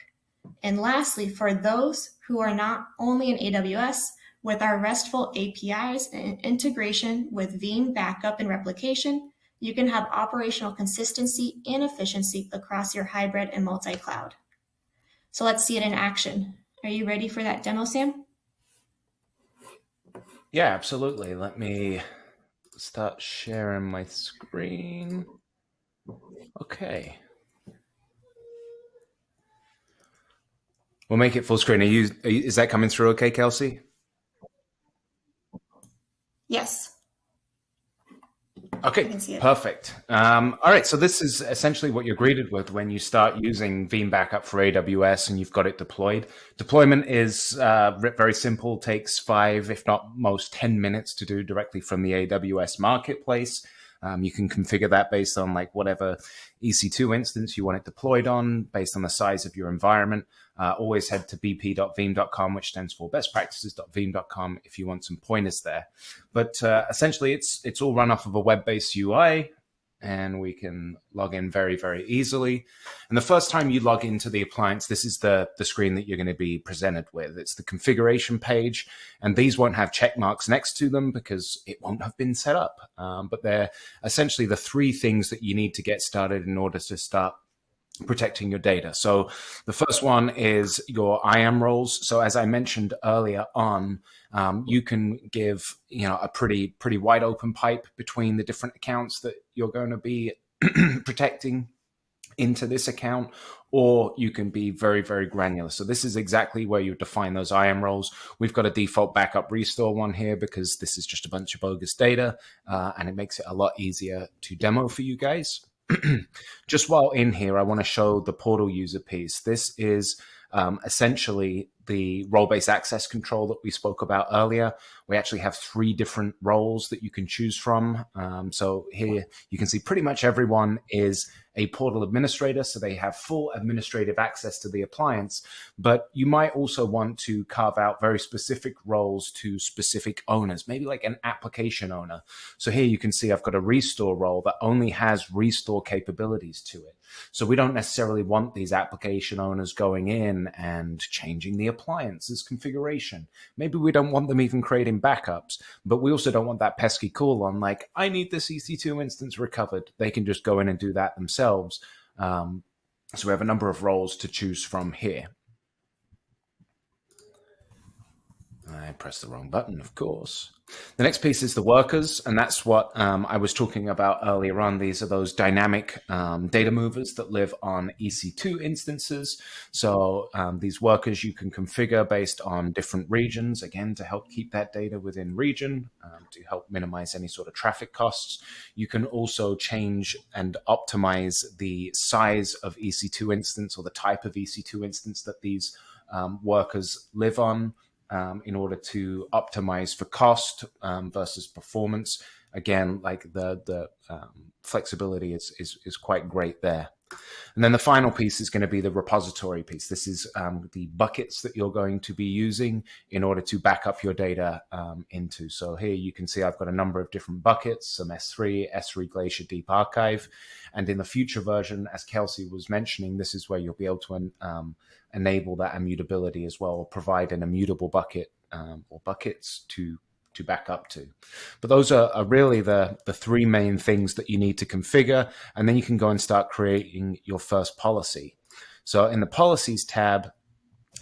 And lastly, for those who are not only in AWS, with our RESTful APIs and integration with Veeam Backup and Replication, you can have operational consistency and efficiency across your hybrid and multi-cloud. So let's see it in action. Are you ready for that demo, Sam? Yeah, absolutely. Let me start sharing my screen. Okay. We'll make it full screen. Is that coming through okay, Kelsey? Yes. Okay, perfect. All right, so this is essentially what you're greeted with when you start using Veeam Backup for AWS and you've got it deployed. Deployment is very simple, takes 5, if not most 10 minutes to do directly from the AWS marketplace. You can configure that based on like whatever EC2 instance you want it deployed on, based on the size of your environment. Always head to bp.veeam.com, which stands for bestpractices.veeam.com, if you want some pointers there. But essentially, it's all run off of a web-based UI, and we can log in very, very easily. And the first time you log into the appliance, this is the screen that you're going to be presented with. It's the configuration page, and these won't have check marks next to them because it won't have been set up. But they're essentially the 3 things that you need to get started in order to start protecting your data. So the first one is your IAM roles. So as I mentioned earlier on, you can give a pretty wide open pipe between the different accounts that you're going to be protecting into this account, or you can be very, very granular. So this is exactly where you define those IAM roles. We've got a default backup restore one here because this is just a bunch of bogus data, and it makes it a lot easier to demo for you guys. Just while in here, I want to show the portal user piece. This is essentially the role-based access control that we spoke about earlier. We actually have 3 different roles that you can choose from. So here you can see pretty much everyone is a portal administrator, so they have full administrative access to the appliance, but you might also want to carve out very specific roles to specific owners, maybe like an application owner. So here you can see I've got a restore role that only has restore capabilities to it. So we don't necessarily want these application owners going in and changing the appliance's configuration. Maybe we don't want them even creating backups, but we also don't want that pesky call on like, I need this EC2 instance recovered. They can just go in and do that themselves. So we have a number of roles to choose from here. I pressed the wrong button, of course. The next piece is the workers, and that's what I was talking about earlier on. These are those dynamic data movers that live on EC2 instances. So these workers you can configure based on different regions, again, to help keep that data within region, to help minimize any sort of traffic costs. You can also change and optimize the size of EC2 instance or the type of EC2 instance that these workers live on, in order to optimize for cost versus performance. Again, like the flexibility is quite great there. And then the final piece is going to be the repository piece. This is the buckets that you're going to be using in order to back up your data into. So here you can see I've got a number of different buckets, some S3, S3 Glacier Deep Archive. And in the future version, as Kelsey was mentioning, this is where you'll be able to enable that immutability as well, or provide an immutable bucket or buckets to back up to. But those are really the 3 main things that you need to configure, and then you can go and start creating your first policy. So in the policies tab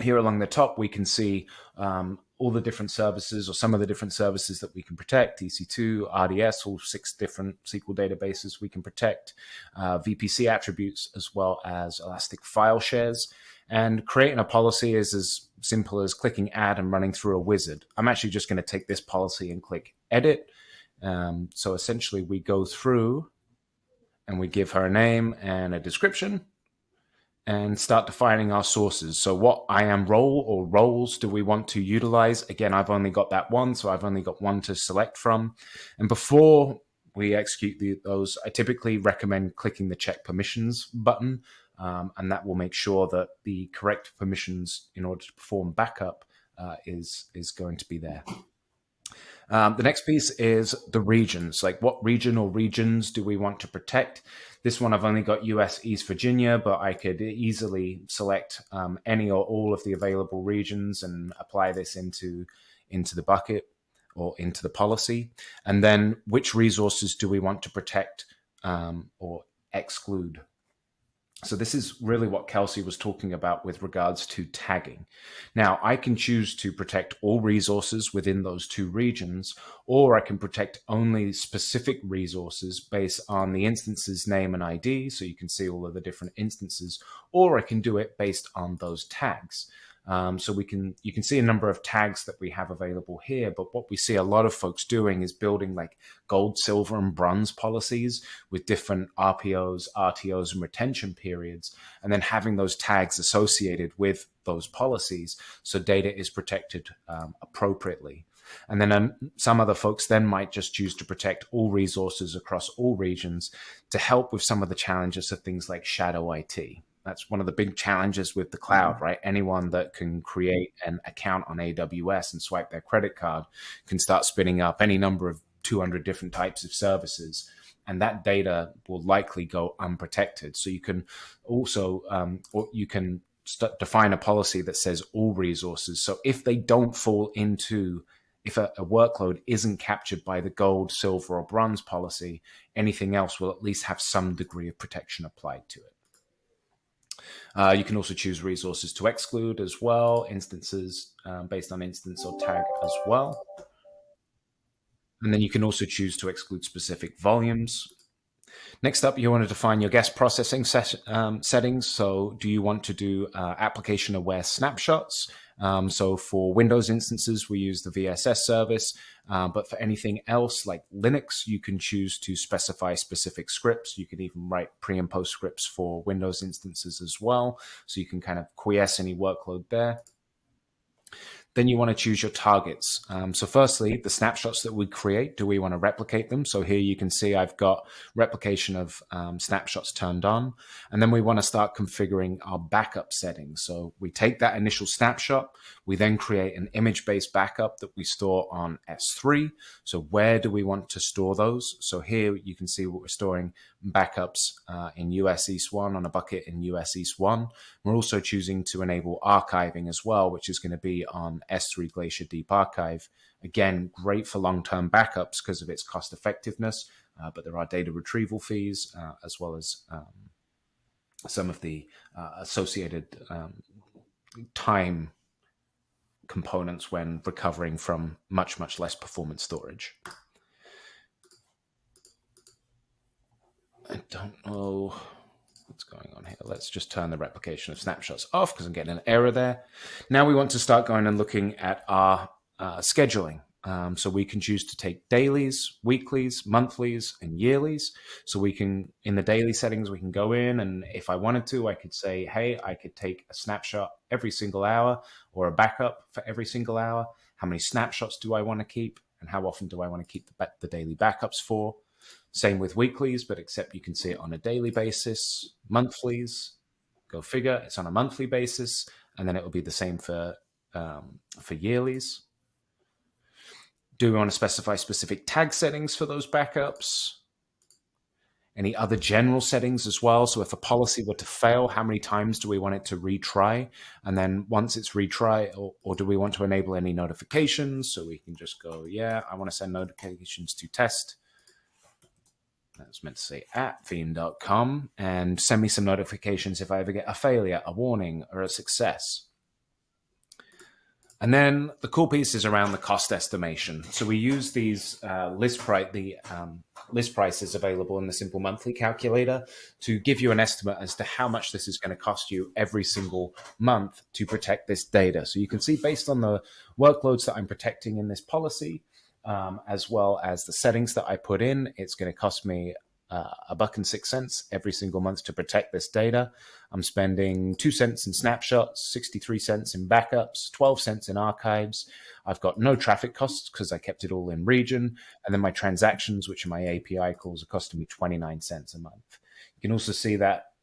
here along the top, we can see all the different services, or some of the different services that we can protect: EC2, RDS, all 6 different SQL databases we can protect, VPC attributes, as well as elastic file shares. And creating a policy is as simple as clicking add and running through a wizard. I'm actually just going to take this policy and click edit. So essentially we go through and we give her a name and a description and start defining our sources. So what IAM role or roles do we want to utilize? Again, I've only got that one, so I've only got one to select from. And before we execute those, I typically recommend clicking the check permissions button. And that will make sure that the correct permissions in order to perform backup is going to be there. The next piece is the regions, like what region or regions do we want to protect? This one I've only got US East Virginia, but I could easily select any or all of the available regions and apply this into the bucket or into the policy. And then which resources do we want to protect or exclude? So this is really what Kelsey was talking about with regards to tagging. Now, I can choose to protect all resources within those 2 regions, or I can protect only specific resources based on the instance's name and ID, so you can see all of the different instances, or I can do it based on those tags. So you can see a number of tags that we have available here, but what we see a lot of folks doing is building like gold, silver, and bronze policies with different RPOs, RTOs, and retention periods, and then having those tags associated with those policies so data is protected appropriately. And then some other folks then might just choose to protect all resources across all regions to help with some of the challenges of things like shadow IT. That's one of the big challenges with the cloud, right? Anyone that can create an account on AWS and swipe their credit card can start spinning up any number of 200 different types of services. And that data will likely go unprotected. So you can also, or you can define a policy that says all resources. So if they don't fall into, if a workload isn't captured by the gold, silver, or bronze policy, anything else will at least have some degree of protection applied to it. You can also choose resources to exclude as well, instances based on instance or tag as well. And then you can also choose to exclude specific volumes. Next up, you want to define your guest processing settings. So do you want to do application-aware snapshots? So for Windows instances, we use the VSS service. But for anything else like Linux, you can choose to specify specific scripts. You can even write pre and post scripts for Windows instances as well. So you can kind of quiesce any workload there. Then you want to choose your targets. So firstly, the snapshots that we create, do we want to replicate them? So here you can see I've got replication of snapshots turned on. And then we want to start configuring our backup settings. So we take that initial snapshot, we then create an image-based backup that we store on S3. So where do we want to store those? So here you can see what we're storing backups in US East 1 on a bucket in US East 1. We're also choosing to enable archiving as well, which is going to be on S3 Glacier Deep Archive. Again, great for long-term backups because of its cost effectiveness, but there are data retrieval fees as well as some of the associated time components when recovering from much, much less performance storage. I don't know what's going on here. Let's just turn the replication of snapshots off because I'm getting an error there. Now we want to start going and looking at our scheduling. So we can choose to take dailies, weeklies, monthlies, and yearlies. So we can, in the daily settings, we can go in, and if I wanted to, I could say, hey, I could take a snapshot every single hour or a backup for every single hour. How many snapshots do I want to keep? And how often do I want to keep the daily backups for? Same with weeklies, but except you can see it on a daily basis. Monthlies, go figure, it's on a monthly basis, and then it will be the same for yearlies. Do we want to specify specific tag settings for those backups? Any other general settings as well? So if a policy were to fail, how many times do we want it to retry? And then once it's retry, or do we want to enable any notifications? So we can just go, yeah, I want to send notifications to test. That's meant to say at veeam.com, and send me some notifications if I ever get a failure, a warning, or a success. And then the cool piece is around the cost estimation. So we use these list prices available in the Simple Monthly calculator to give you an estimate as to how much this is going to cost you every single month to protect this data. So you can see based on the workloads that I'm protecting in this policy, as well as the settings that I put in, it's going to cost me $1.06 every single month to protect this data. I'm spending 2 cents in snapshots, 63 cents in backups, 12 cents in archives. I've got no traffic costs because I kept it all in region. And then my transactions, which are my API calls, are costing me 29 cents a month. You can also see that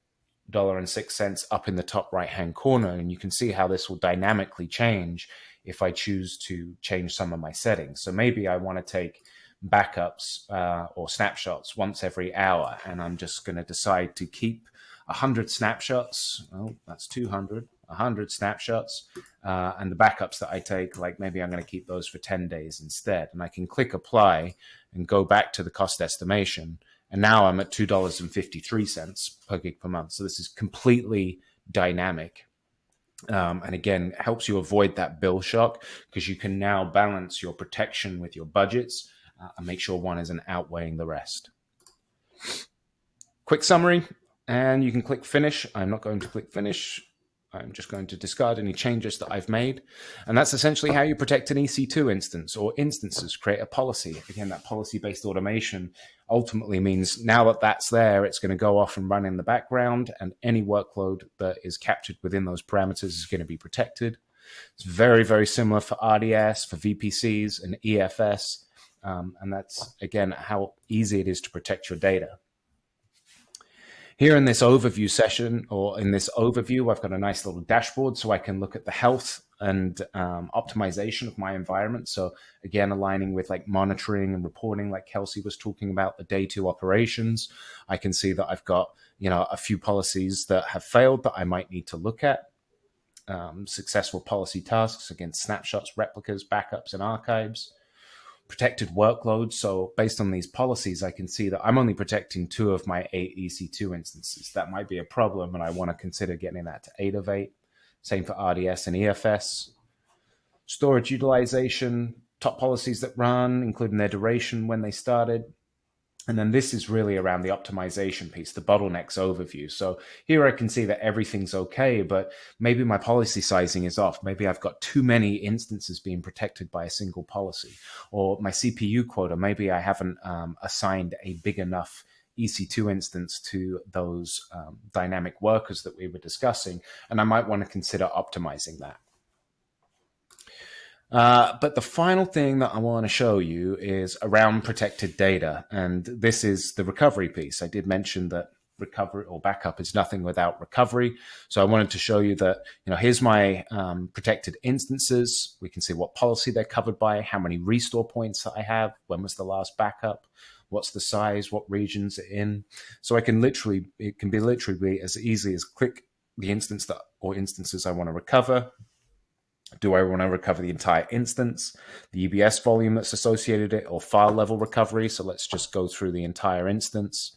$1.06 up in the top right-hand corner, and you can see how this will dynamically change if I choose to change some of my settings. So maybe I want to take backups or snapshots once every hour, and I'm just going to decide to keep 100 snapshots. Oh, that's 200, 100 snapshots. And the backups that I take, like maybe I'm going to keep those for 10 days instead. And I can click apply and go back to the cost estimation. And now I'm at $2.53 per gig per month. So this is completely dynamic. And again, it helps you avoid that bill shock because you can now balance your protection with your budgets and make sure one isn't outweighing the rest. Quick summary, and you can click finish. I'm not going to click finish. I'm just going to discard any changes that I've made. And that's essentially how you protect an EC2 instance or instances, create a policy. Again, that policy-based automation ultimately means now that that's there, it's going to go off and run in the background, and any workload that is captured within those parameters is going to be protected. It's very, very similar for RDS, for VPCs and EFS. And that's, again, how easy it is to protect your data. Here in this overview session, or in this overview, I've got a nice little dashboard so I can look at the health and optimization of my environment. So again, aligning with like monitoring and reporting, like Kelsey was talking about, the day two operations. I can see that I've got, a few policies that have failed that I might need to look at. Successful policy tasks against snapshots, replicas, backups, and archives. Protected workloads. So based on these policies, I can see that I'm only protecting 2 of my 8 EC2 instances. That might be a problem, and I want to consider getting that to 8 of 8. Same for RDS and EFS. Storage utilization, top policies that run, including their duration when they started. And then this is really around the optimization piece, the bottlenecks overview. So here I can see that everything's okay, but maybe my policy sizing is off. Maybe I've got too many instances being protected by a single policy, or my CPU quota, maybe I haven't assigned a big enough EC2 instance to those dynamic workers that we were discussing, and I might want to consider optimizing that. But the final thing that I want to show you is around protected data. And this is the recovery piece. I did mention that recovery or backup is nothing without recovery. So I wanted to show you that, here's my protected instances. We can see what policy they're covered by, how many restore points that I have, when was the last backup, what's the size, what regions it's in. So it can be literally as easy as click the instance or instances I want to recover. Do I want to recover the entire instance, the EBS volume that's associated with it, or file level recovery? So let's just go through the entire instance.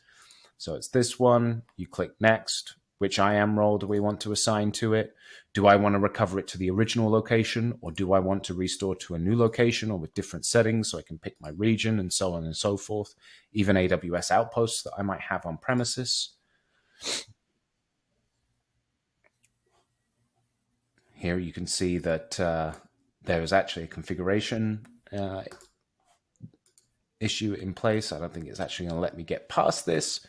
So it's this one. You click next. Which IAM role do we want to assign to it? Do I want to recover it to the original location, or do I want to restore to a new location or with different settings so I can pick my region and so on and so forth? Even AWS outposts that I might have on premises. Here you can see that there is actually a configuration issue in place. I don't think it's actually going to let me get past this.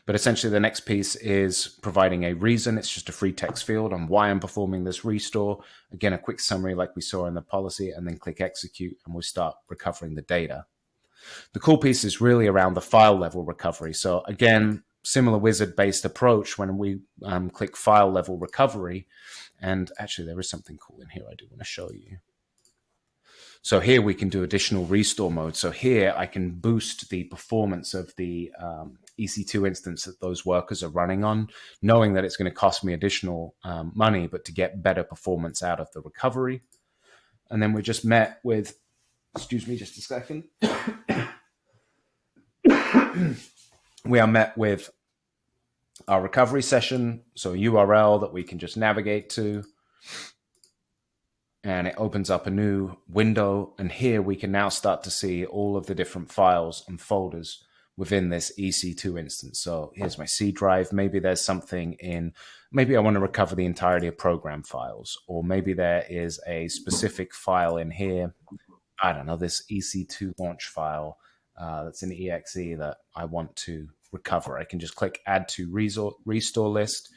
But essentially the next piece is providing a reason. It's just a free text field on why I'm performing this restore. Again, a quick summary like we saw in the policy, and then click execute and we'll start recovering the data. The cool piece is really around the file level recovery. So again, similar wizard-based approach when we click file level recovery. And actually, there is something cool in here I do want to show you. So here we can do additional restore mode. So here I can boost the performance of the EC2 instance that those workers are running on, knowing that it's going to cost me additional money, but to get better performance out of the recovery. And then we're just met with, excuse me just a second. We are met with our recovery session, so a URL that we can just navigate to, and it opens up a new window, and here we can now start to see all of the different files and folders within this EC2 instance. So here's my C drive. Maybe there's something in, maybe I want to recover the entirety of program files, or maybe there is a specific file in here, I don't know, this EC2 launch file that's an exe that I want to recover. I can just click add to restore list.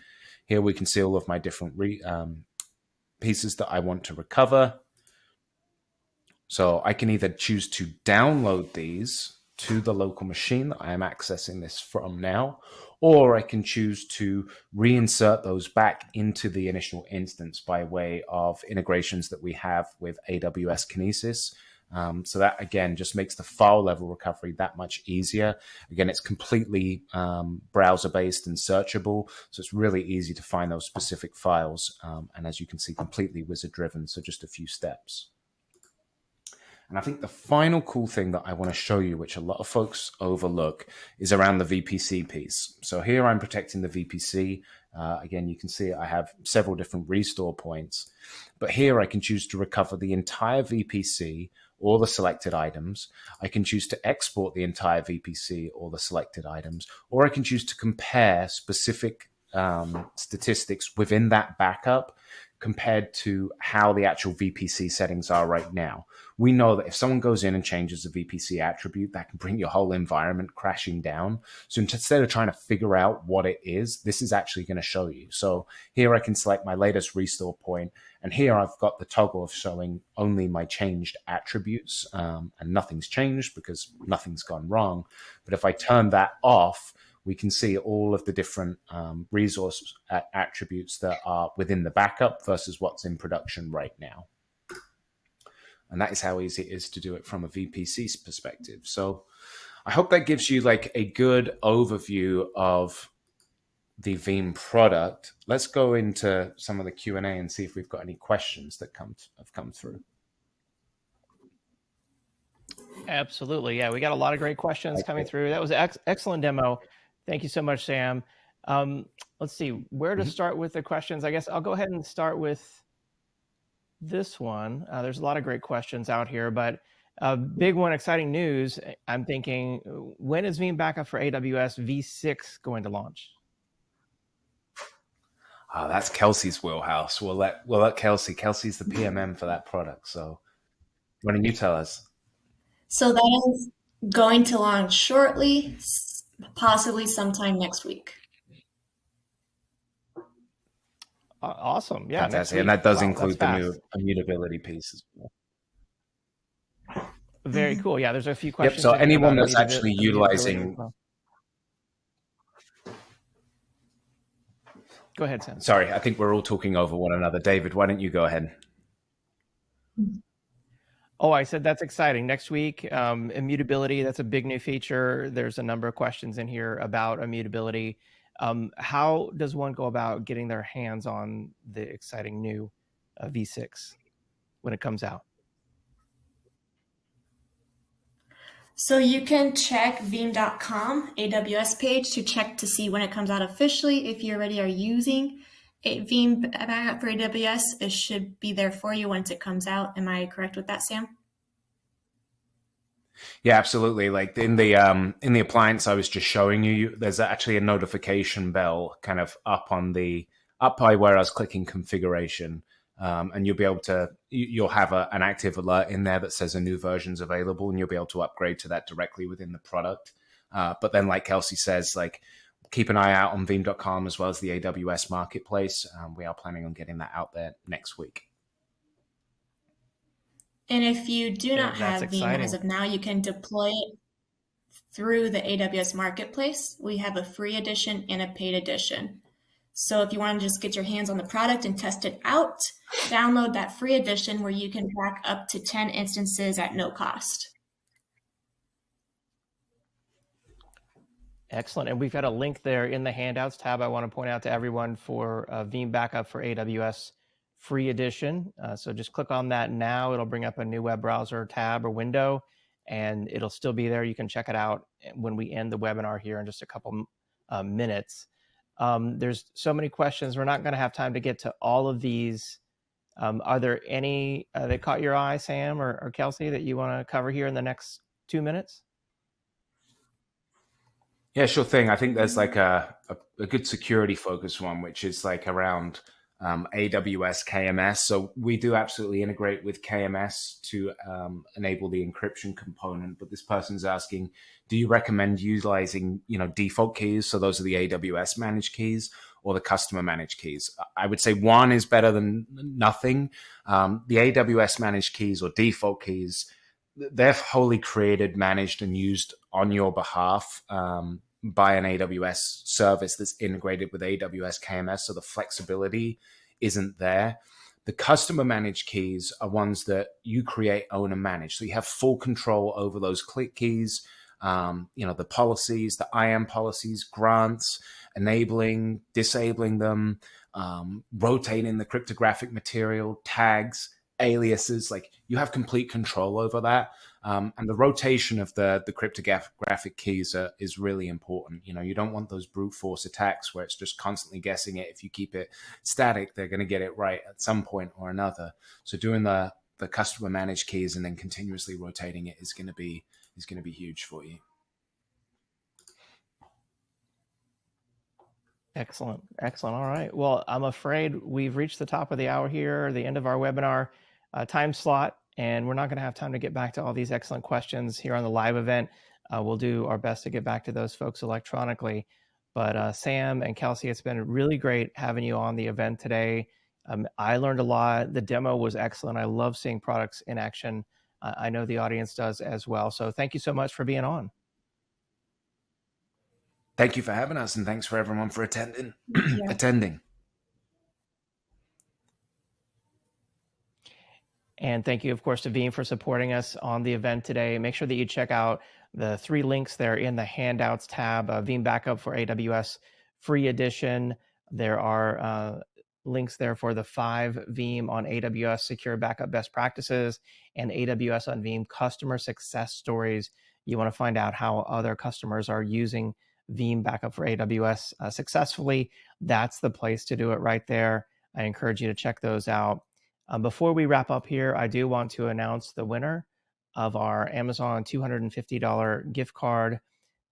Here we can see all of my different pieces that I want to recover. So I can either choose to download these to the local machine that I am accessing this from now, or I can choose to reinsert those back into the initial instance by way of integrations that we have with AWS Kinesis. So that, again, just makes the file level recovery that much easier. Again, it's completely browser-based and searchable, so it's really easy to find those specific files. And as you can see, completely wizard-driven, so just a few steps. And I think the final cool thing that I want to show you, which a lot of folks overlook, is around the VPC piece. So here I'm protecting the VPC. Again, you can see I have several different restore points, but here I can choose to recover the entire VPC or the selected items. I can choose to export the entire VPC or the selected items, or I can choose to compare specific statistics within that backup compared to how the actual VPC settings are right now. We know that if someone goes in and changes a VPC attribute, that can bring your whole environment crashing down. So instead of trying to figure out what it is, this is actually going to show you. So here I can select my latest restore point, and here I've got the toggle of showing only my changed attributes, and nothing's changed because nothing's gone wrong. But if I turn that off, we can see all of the different resource attributes that are within the backup versus what's in production right now. And that is how easy it is to do it from a VPC perspective. So I hope that gives you like a good overview of the Veeam product. Let's go into some of the Q&A and see if we've got any questions that have come through. Absolutely. Yeah, we got a lot of great questions coming through. That was an excellent demo. Thank you so much, Sam. Let's see where to start with the questions. I guess I'll go ahead and start with this one. There's a lot of great questions out here, but Big one, exciting news. I'm thinking, when is Veeam Backup for AWS v6 going to launch? Oh, that's Kelsey's wheelhouse. We'll let Kelsey. Kelsey's the PMM for that product. So why don't you tell us? So that is going to launch shortly, possibly sometime next week. Awesome. Yeah. Fantastic. And that does Wow, include that's the new fast. immutability piece as well. Very cool. Yeah, there's a few Yep. questions So in here anyone about that's actually immutability as utilizing, well. Go ahead, Sam. sorry, I think we're all talking over one another. David, why don't you go ahead? Oh, I said that's exciting. Next week, immutability, that's a big new feature. There's a number of questions in here about immutability. How does one go about getting their hands on the exciting new v6 when it comes out? So you can check veeam.com AWS page to check to see when it comes out officially. If you already are using Veeam Backup for AWS, it should be there for you once it comes out. Am I correct with that, Sam? Yeah, absolutely. Like in the appliance I was just showing you, there's actually a notification bell kind of up by where I was clicking configuration. And you'll be able to, you'll have an active alert in there that says a new version's available, and you'll be able to upgrade to that directly within the product. But then, like Kelsey says, like keep an eye out on Veeam.com as well as the AWS marketplace. We are planning on getting that out there next week. And if you do not That's have Veeam exciting. as of now, you can deploy it through the AWS marketplace. We have a free edition and a paid edition. So if you want to just get your hands on the product and test it out, download that free edition where you can back up to 10 instances at no cost. Excellent. And we've got a link there in the handouts tab I want to point out to everyone for Veeam Backup for AWS free edition. So just click on that now. It'll bring up a new web browser tab or window, and it'll still be there. You can check it out when we end the webinar here in just a couple minutes. There's so many questions. We're not going to have time to get to all of these. Are there any that caught your eye, Sam or Kelsey, that you want to cover here in the next 2 minutes? Yeah, sure thing. I think there's like a good security focused one, which is like around AWS KMS. So we do absolutely integrate with KMS to enable the encryption component. But this person's asking, do you recommend utilizing, default keys? So those are the AWS managed keys or the customer managed keys. I would say one is better than nothing. The AWS managed keys or default keys, they're wholly created, managed, and used on your behalf by an AWS service that's integrated with AWS KMS, so the flexibility isn't there. The customer managed keys are ones that you create, own, and manage. So you have full control over those click keys, the policies, the IAM policies, grants, enabling, disabling them, rotating the cryptographic material, tags, aliases. Like you have complete control over that. And the rotation of the cryptographic keys is really important. You don't want those brute force attacks where it's just constantly guessing it. If you keep it static, they're going to get it right at some point or another. So doing the customer managed keys and then continuously rotating it is going to be huge for you. Excellent. All right. Well, I'm afraid we've reached the top of the hour here, the end of our webinar time slot, and we're not going to have time to get back to all these excellent questions here on the live event. We'll do our best to get back to those folks electronically. But Sam and Kelsey, it's been really great having you on the event today. I learned a lot. The demo was excellent. I love seeing products in action. I know the audience does as well. So thank you so much for being on. Thank you for having us, and thanks for everyone for attending. Yeah. And thank you, of course, to Veeam for supporting us on the event today. Make sure that you check out the 3 links there in the handouts tab, Veeam Backup for AWS free edition. There are links there for the 5 Veeam on AWS secure backup best practices and AWS on Veeam customer success stories. You want to find out how other customers are using Veeam Backup for AWS successfully. That's the place to do it right there. I encourage you to check those out. Before we wrap up here, I do want to announce the winner of our Amazon $250 gift card.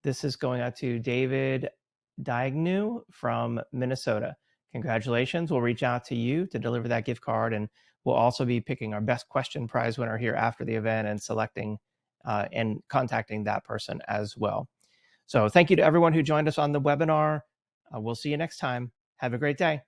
This is going out to David Diagnew from Minnesota. Congratulations. We'll reach out to you to deliver that gift card, and we'll also be picking our best question prize winner here after the event and selecting and contacting that person as well. So thank you to everyone who joined us on the webinar. We'll see you next time. Have a great day.